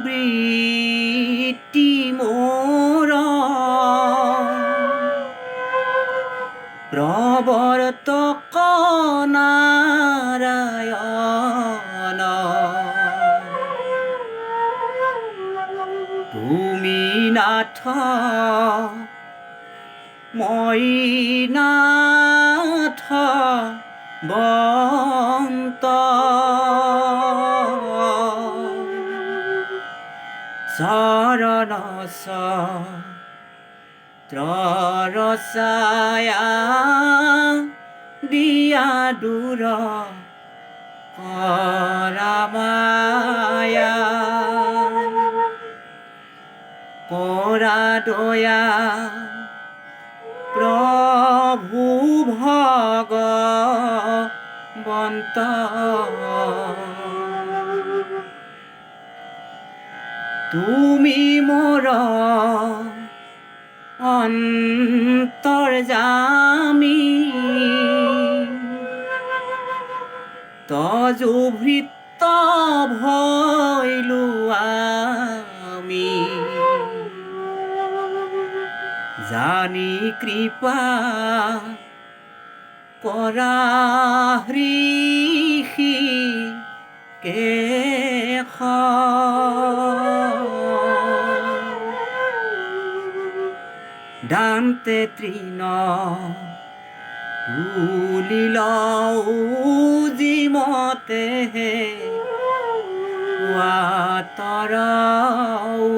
বৃত্তি মোৰ প্ৰৱৰ্তক নাৰায়ণ তুমি নাথ মই নাথ বন্ত চৰণ ছত্ৰৰছায়া দিয়া দূৰ কৰা মায়া কৰা দয়া প্ৰভু ভগৱন্ত তুমি মোৰ অন্তৰ্যামী তজুভৃত ভৈলো আমি জানি কৃপা কৰা হৃষি কেশ দান্তে তৃণ তুলিল জিমতে ৱাতৰাও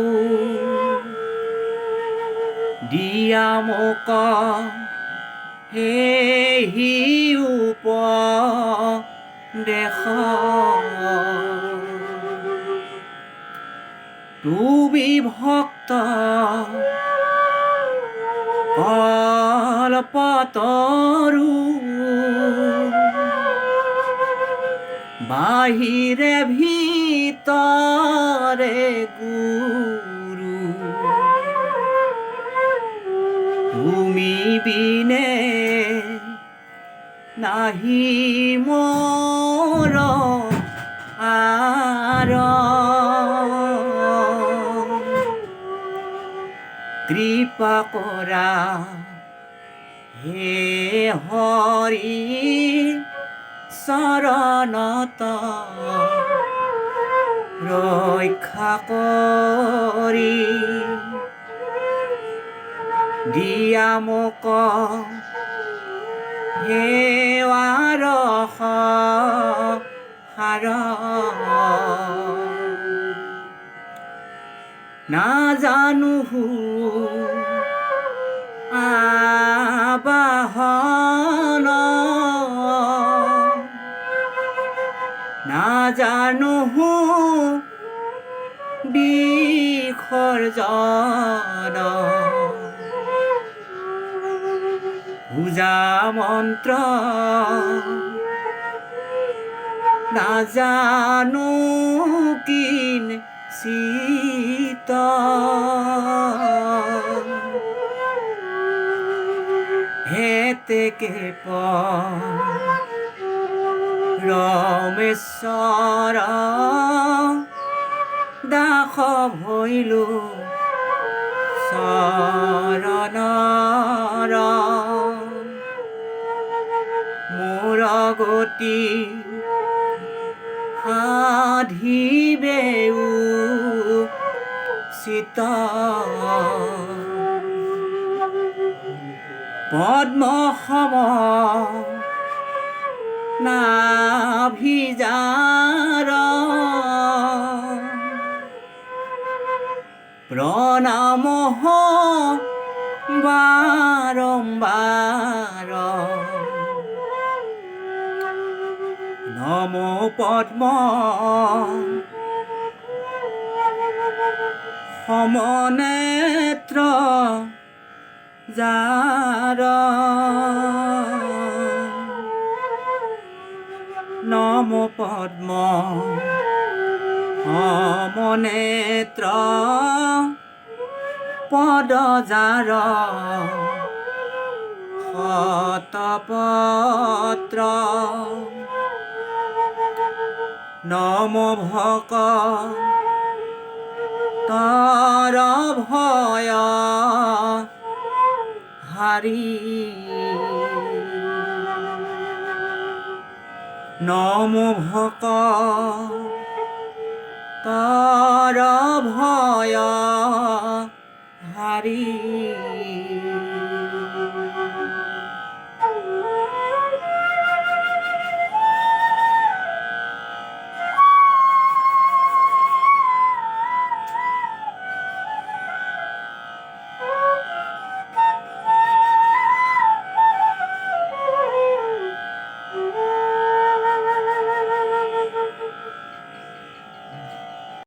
দিয়া মোক হেহি উপদেশ তুমি ভক্ত কল্পতৰু বাহিৰে ভিতৰে গুৰু তুমি বিনে নাহি মোৰ আৰ কৃপা কৰা হে হৰি চৰণত ৰক্ষা কৰি দিয়া মোক সেৱাৰ সাৰ নাজানো আবাহন নাজানো বিসৰ্জন পূজা মন্ত্ৰ নাজানো কিন চিত হেতেকে ৰমেশ্বৰ দাস ভৈলো চৰণৰ মোৰ গতি সাধিবে উচিত পদ্ম সম নাভিজাৰ প্ৰণাম বাৰম্বাৰ নমো পদ্ম সমনেত্ৰ যাৰ নমো পদ্ম সমনেত্ৰ পদজাৰ শতপত্ৰ নম ভক তৰ ভয় হাৰি নম ভক তৰ ভয় হাৰি